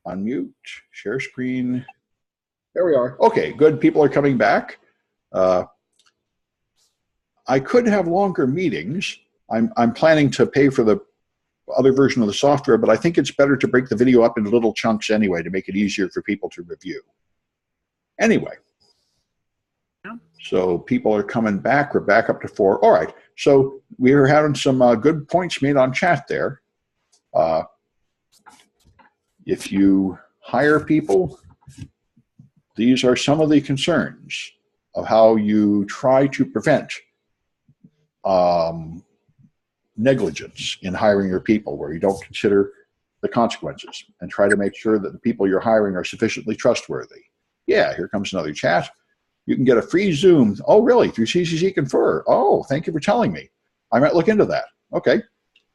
Unmute, share screen. There we are. Okay, good. People are coming back. I could have longer meetings. I'm planning to pay for the other version of the software, but I think it's better to break the video up into little chunks anyway to make it easier for people to review. Anyway, so people are coming back. We're back up to 4. All right, so we are having some good points made on chat there. If you hire people, these are some of the concerns of how you try to prevent negligence in hiring your people, where you don't consider the consequences and try to make sure that the people you're hiring are sufficiently trustworthy. Yeah, here comes another chat. You can get a free Zoom. Oh, really? Through CCC Confer. Oh, thank you for telling me. I might look into that. Okay.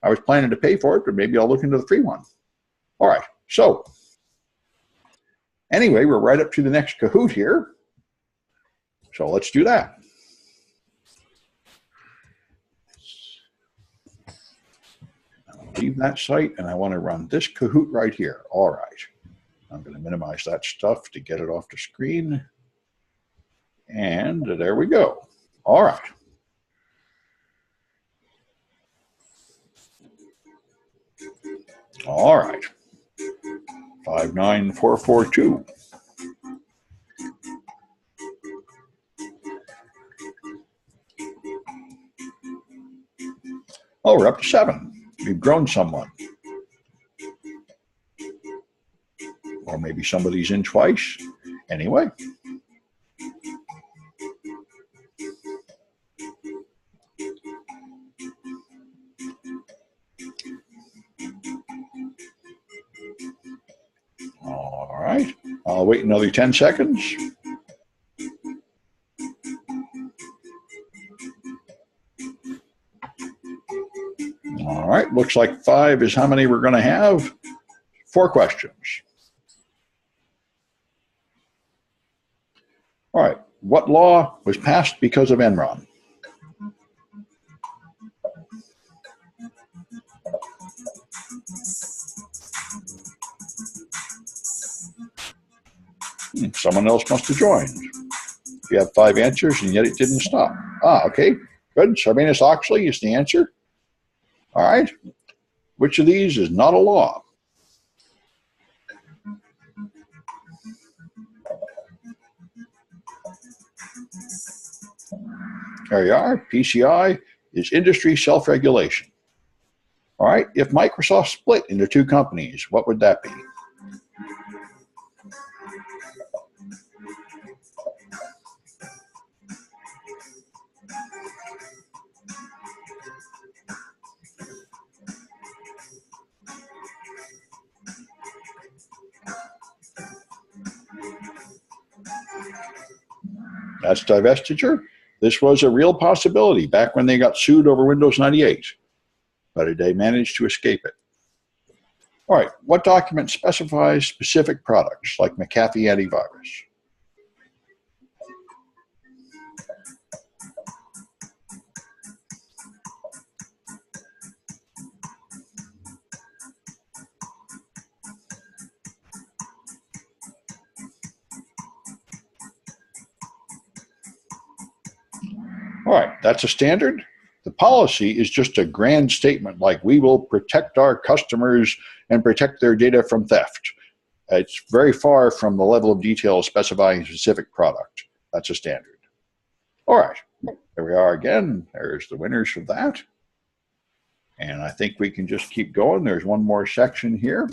I was planning to pay for it, but maybe I'll look into the free one. All right. So anyway, we're right up to the next Kahoot here. So let's do that. I'll leave that site, and I want to run this Kahoot right here. All right. I'm going to minimize that stuff to get it off the screen. And there we go. All right. All right. 59442. Oh, we're up to 7. We've grown somewhat. Or maybe somebody's in twice. Anyway. All right. I'll wait another 10 seconds. All right. Looks like 5 is how many we're going to have. 4 questions. All right. What law was passed because of Enron? Someone else must have joined. You have 5 answers, and yet it didn't stop. Okay. Good. Sarbanes-Oxley is the answer. All right. Which of these is not a law? There you are. PCI is industry self-regulation. All right. If Microsoft split into 2 companies, what would that be? That's divestiture. This was a real possibility back when they got sued over Windows 98, but they managed to escape it. All right, what document specifies specific products like McAfee antivirus? All right, that's a standard. The policy is just a grand statement like we will protect our customers and protect their data from theft. It's very far from the level of detail specifying a specific product. That's a standard. All right, there we are again. There's the winners for that. And I think we can just keep going. There's one more section here.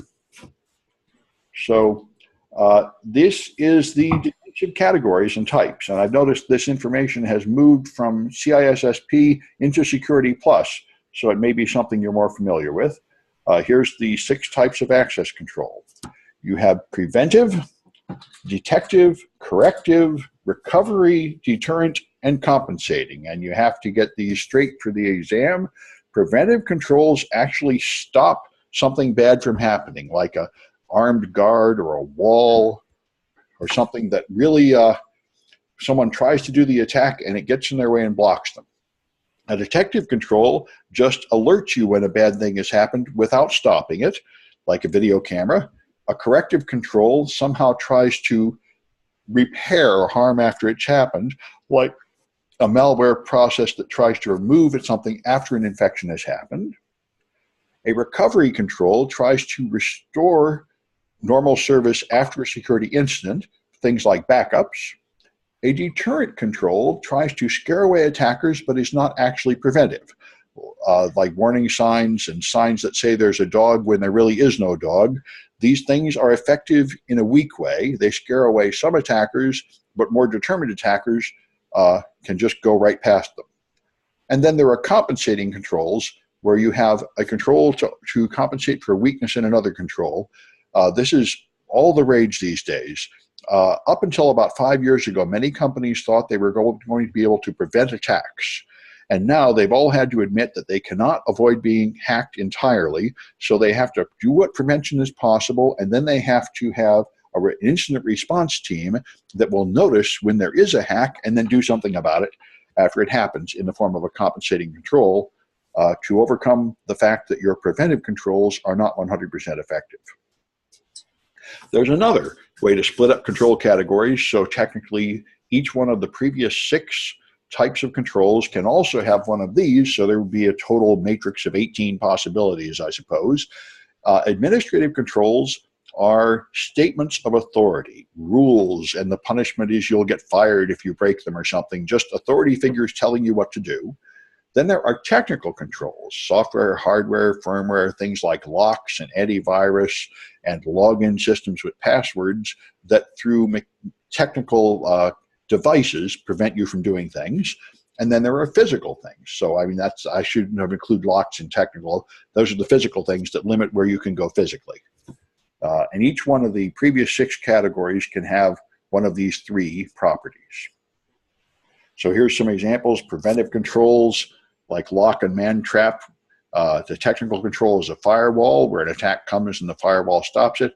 So this is the definition categories and types. And I've noticed this information has moved from CISSP into Security Plus, so it may be something you're more familiar with. Here's the 6 types of access control. You have preventive, detective, corrective, recovery, deterrent, and compensating. And you have to get these straight for the exam. Preventive controls actually stop something bad from happening, like a armed guard or a wall or something that really someone tries to do the attack and it gets in their way and blocks them. A detective control just alerts you when a bad thing has happened without stopping it, like a video camera. A corrective control somehow tries to repair harm after it's happened, like a malware process that tries to remove something after an infection has happened. A recovery control tries to restore normal service after a security incident, things like backups. A deterrent control tries to scare away attackers but is not actually preventive, like warning signs and signs that say there's a dog when there really is no dog. These things are effective in a weak way. They scare away some attackers, but more determined attackers can just go right past them. And then there are compensating controls where you have a control to compensate for weakness in another control. This is all the rage these days. Up until about 5 years ago, many companies thought they were going to be able to prevent attacks. And now they've all had to admit that they cannot avoid being hacked entirely. So they have to do what prevention is possible, and then they have to have an incident response team that will notice when there is a hack and then do something about it after it happens in the form of a compensating control to overcome the fact that your preventive controls are not 100% effective. There's another way to split up control categories. So technically, each one of the previous 6 types of controls can also have one of these. So there would be a total matrix of 18 possibilities, I suppose. Administrative controls are statements of authority, rules, and the punishment is you'll get fired if you break them or something, just authority figures telling you what to do. Then there are technical controls, software, hardware, firmware, things like locks and antivirus and login systems with passwords that through technical devices prevent you from doing things. And then there are physical things. So, I mean, I shouldn't have included locks and technical. Those are the physical things that limit where you can go physically. And each one of the previous 6 categories can have one of these 3 properties. So here's some examples. Preventive controls like lock and man trap. The technical control is a firewall where an attack comes and the firewall stops it.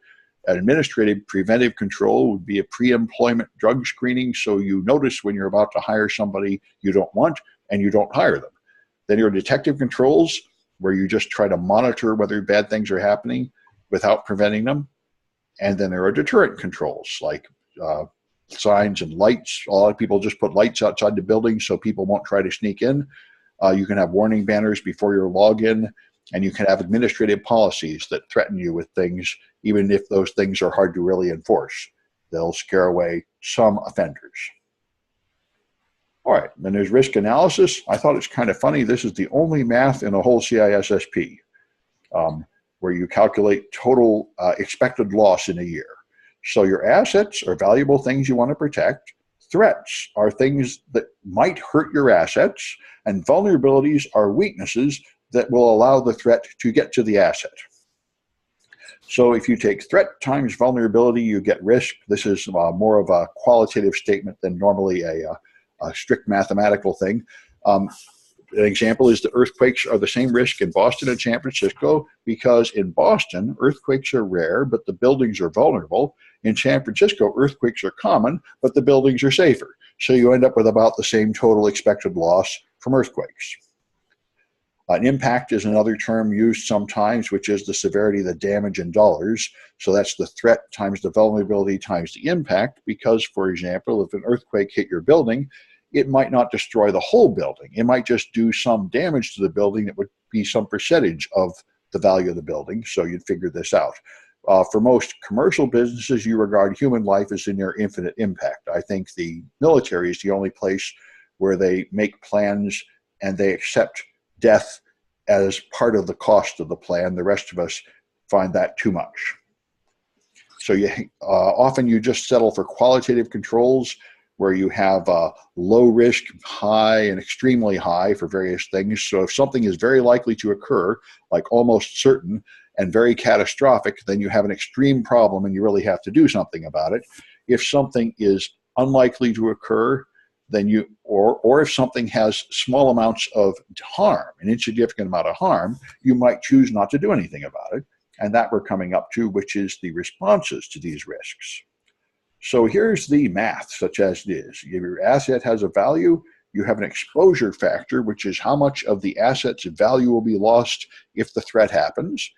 An administrative preventive control would be a pre-employment drug screening, so you notice when you're about to hire somebody you don't want and you don't hire them. Then your detective controls, where you just try to monitor whether bad things are happening without preventing them. And then there are deterrent controls like signs and lights. A lot of people just put lights outside the building so people won't try to sneak in. You can have warning banners before your login, and you can have administrative policies that threaten you with things, even if those things are hard to really enforce. They'll scare away some offenders. All right, then there's risk analysis. I thought it's kind of funny. This is the only math in the whole CISSP where you calculate total expected loss in a year. So your assets are valuable things you want to protect. Threats are things that might hurt your assets, and vulnerabilities are weaknesses that will allow the threat to get to the asset. So if you take threat times vulnerability, you get risk. This is more of a qualitative statement than normally a strict mathematical thing. An example is that earthquakes are the same risk in Boston and San Francisco, because in Boston, earthquakes are rare, but the buildings are vulnerable. In San Francisco, earthquakes are common, but the buildings are safer. So you end up with about the same total expected loss from earthquakes. An impact is another term used sometimes, which is the severity of the damage in dollars. So that's the threat times the vulnerability times the impact, because, for example, if an earthquake hit your building, it might not destroy the whole building. It might just do some damage to the building that would be some percentage of the value of the building. So you'd figure this out. For most commercial businesses, you regard human life as a near infinite impact. I think the military is the only place where they make plans and they accept death as part of the cost of the plan. The rest of us find that too much. So often you just settle for qualitative controls where you have low risk, high, and extremely high for various things. So if something is very likely to occur, like almost certain, and very catastrophic, then you have an extreme problem and you really have to do something about it. If something is unlikely to occur, then or if something has small amounts of harm, an insignificant amount of harm, you might choose not to do anything about it. And that we're coming up to, which is the responses to these risks. So here's the math, such as it is. If your asset has a value, you have an exposure factor, which is how much of the asset's value will be lost if the threat happens.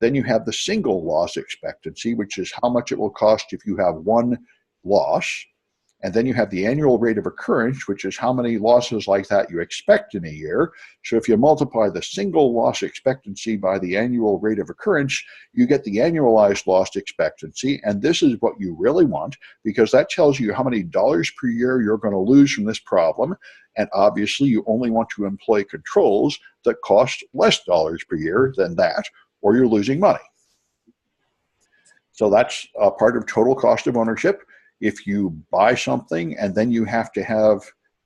Then you have the single loss expectancy, which is how much it will cost if you have one loss. And then you have the annual rate of occurrence, which is how many losses like that you expect in a year. So if you multiply the single loss expectancy by the annual rate of occurrence, you get the annualized loss expectancy. And this is what you really want, because that tells you how many dollars per year you're going to lose from this problem. And obviously, you only want to employ controls that cost less dollars per year than that, or you're losing money. So that's a part of total cost of ownership. If you buy something and then you have to have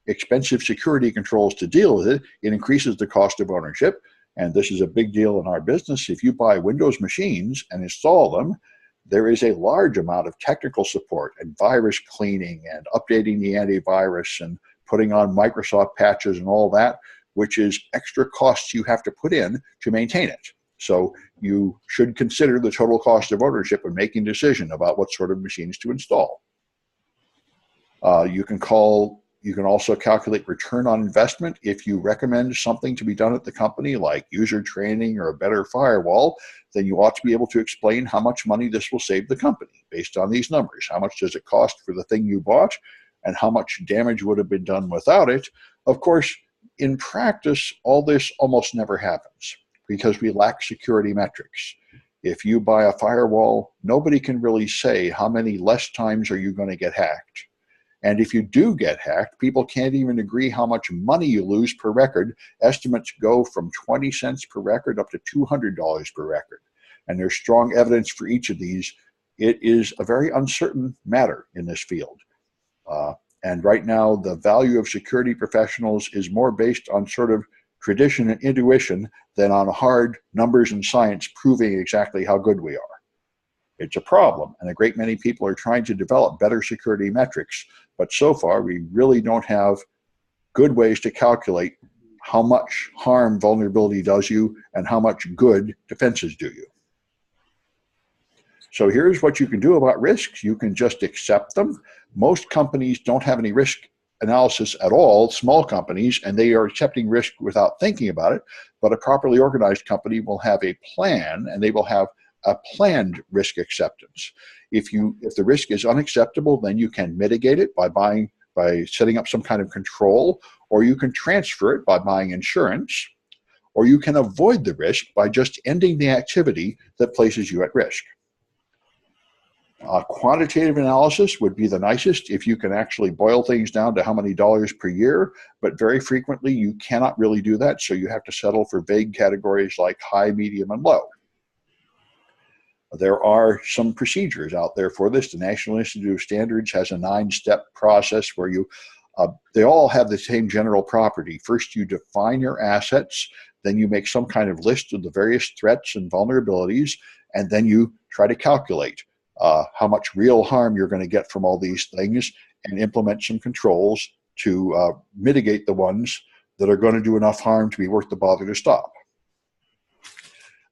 expensive security controls to deal with it, it increases the cost of ownership. And this is a big deal in our business. If you buy Windows machines and install them, there is a large amount of technical support and virus cleaning and updating the antivirus and putting on Microsoft patches and all that, which is extra costs you have to put in to maintain it. So you should consider the total cost of ownership when making a decision about what sort of machines to install. You can also calculate return on investment. If you recommend something to be done at the company, like user training or a better firewall, then you ought to be able to explain how much money this will save the company based on these numbers. How much does it cost for the thing you bought, and how much damage would have been done without it? Of course, in practice, all this almost never happens because we lack security metrics. If you buy a firewall, nobody can really say how many less times are you going to get hacked. And if you do get hacked, people can't even agree how much money you lose per record. Estimates go from 20 cents per record up to $200 per record. And there's strong evidence for each of these. It is a very uncertain matter in this field. And right now, the value of security professionals is more based on sort of tradition and intuition than on hard numbers and science proving exactly how good we are. It's a problem, and a great many people are trying to develop better security metrics, but so far we really don't have good ways to calculate how much harm vulnerability does you and how much good defenses do you. So here's what you can do about risks. You can just accept them. Most companies don't have any risk analysis at all, small companies, and they are accepting risk without thinking about it, but a properly organized company will have a plan, and they will have a planned risk acceptance. If the risk is unacceptable, then you can mitigate it by setting up some kind of control, or you can transfer it by buying insurance, or you can avoid the risk by just ending the activity that places you at risk. Quantitative analysis would be the nicest if you can actually boil things down to how many dollars per year, but very frequently you cannot really do that, so you have to settle for vague categories like high, medium, and low. There are some procedures out there for this. The National Institute of Standards has a 9-step process where they all have the same general property. First, you define your assets, then you make some kind of list of the various threats and vulnerabilities, and then you try to calculate how much real harm you're going to get from all these things and implement some controls to mitigate the ones that are going to do enough harm to be worth the bother to stop.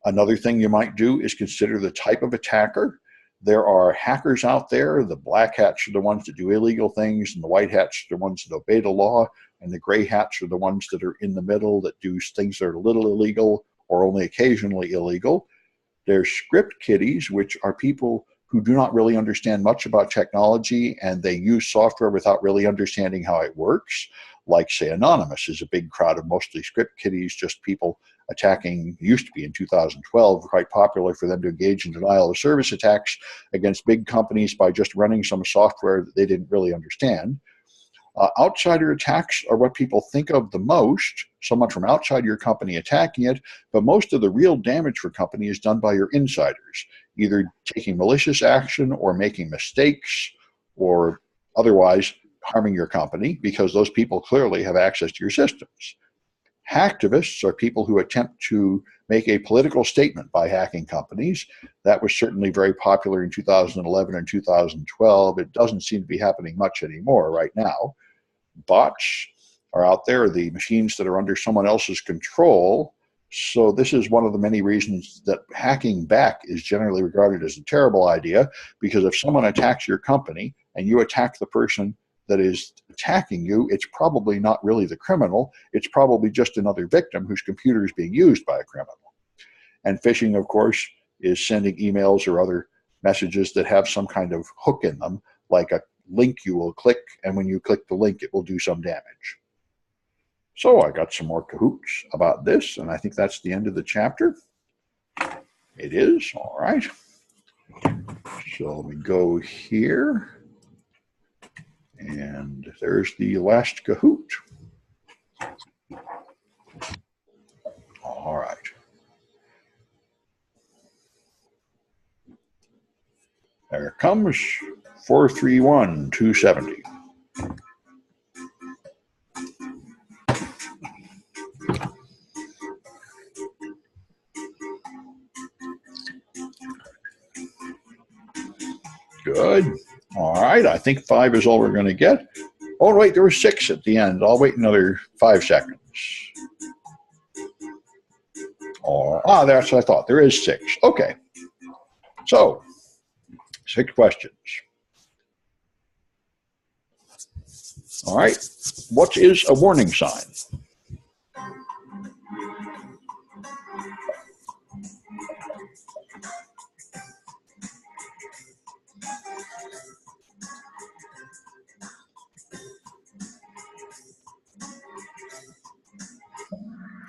Another thing you might do is consider the type of attacker. There are hackers out there. The black hats are the ones that do illegal things, and the white hats are the ones that obey the law, and the gray hats are the ones that are in the middle that do things that are a little illegal or only occasionally illegal. There's script kiddies, which are people who do not really understand much about technology, and they use software without really understanding how it works. Like, say, Anonymous is a big crowd of mostly script kiddies, just people attacking, used to be in 2012, quite popular for them to engage in denial of service attacks against big companies by just running some software that they didn't really understand. Outsider attacks are what people think of the most, someone from outside your company attacking it, but most of the real damage for company is done by your insiders, either taking malicious action or making mistakes or otherwise harming your company, because those people clearly have access to your systems. Hacktivists are people who attempt to make a political statement by hacking companies. That was certainly very popular in 2011 and 2012. It doesn't seem to be happening much anymore right now. Bots are out there, the machines that are under someone else's control. So this is one of the many reasons that hacking back is generally regarded as a terrible idea, because if someone attacks your company and you attack the person that is attacking you, it's probably not really the criminal. It's probably just another victim whose computer is being used by a criminal. And phishing, of course, is sending emails or other messages that have some kind of hook in them, like a link you will click, and when you click the link, it will do some damage. So I got some more Kahoots about this, and I think that's the end of the chapter. It is, all right. So let me go here, and there's the last Kahoot. All right. There it comes, 431-270. Good. All right. I think 5 is all we're going to get. Oh, wait, there was 6 at the end. I'll wait another 5 seconds. That's what I thought. There is 6. Okay. So, 6 questions. All right. What is a warning sign?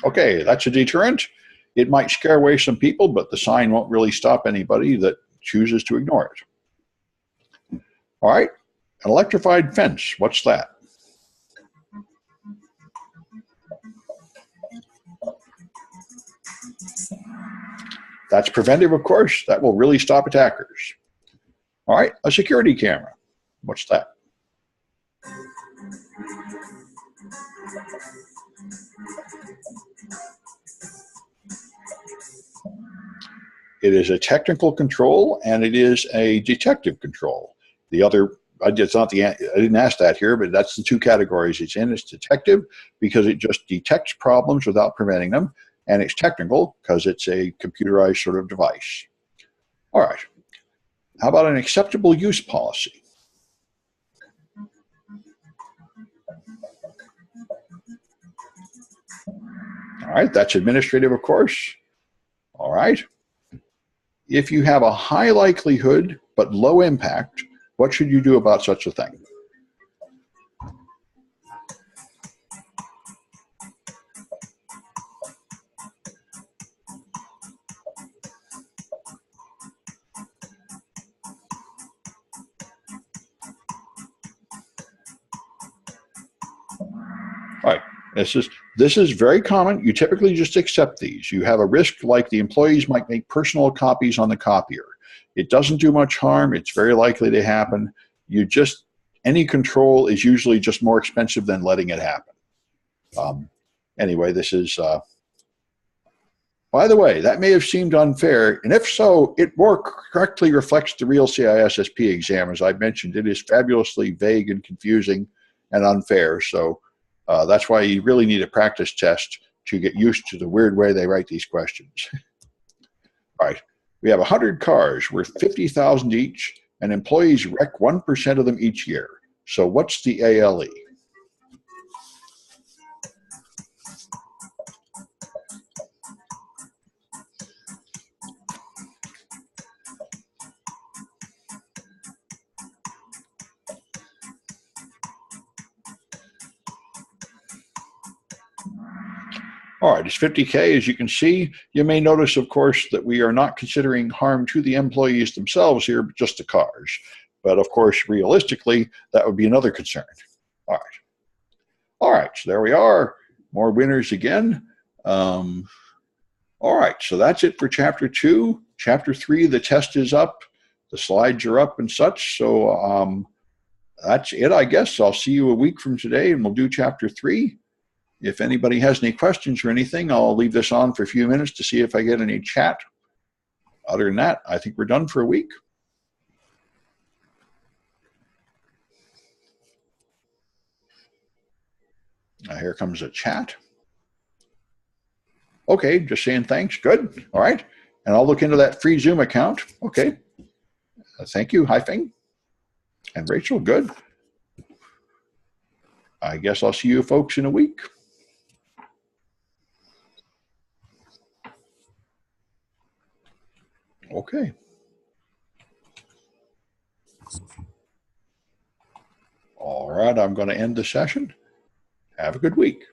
Okay, that's a deterrent. It might scare away some people, but the sign won't really stop anybody that chooses to ignore it. All right, an electrified fence. What's that? That's preventive, of course. That will really stop attackers. All right, a security camera. What's that? It is a technical control, and it is a detective control. The other, I didn't ask that here, but that's the 2 categories it's in. It's detective because it just detects problems without preventing them, and it's technical because it's a computerized sort of device. All right. How about an acceptable use policy? All right, that's administrative, of course. All right. If you have a high likelihood but low impact, what should you do about such a thing? All right. This is very common. You typically just accept these. You have a risk like the employees might make personal copies on the copier. It doesn't do much harm. It's very likely to happen. Any control is usually just more expensive than letting it happen. Anyway, this is, by the way, that may have seemed unfair, and if so, it more correctly reflects the real CISSP exam. As I mentioned, it is fabulously vague and confusing and unfair, so that's why you really need a practice test to get used to the weird way they write these questions. All right, we have 100 cars worth $50,000 each, and employees wreck 1% of them each year. So what's the ALE? All right, it's 50K. As you can see, you may notice, of course, that we are not considering harm to the employees themselves here, but just the cars. But of course, realistically, that would be another concern. All right. All right, so there we are. More winners again. All right, so that's it for Chapter 2. Chapter 3, the test is up. The slides are up and such. So that's it, I guess. I'll see you a week from today, and we'll do Chapter 3. If anybody has any questions or anything, I'll leave this on for a few minutes to see if I get any chat. Other than that, I think we're done for a week. Now here comes a chat. Okay, just saying thanks. Good. All right. And I'll look into that free Zoom account. Okay. Thank you, Haifeng. And Rachel, good. I guess I'll see you folks in a week. Okay. All right, I'm going to end the session. Have a good week.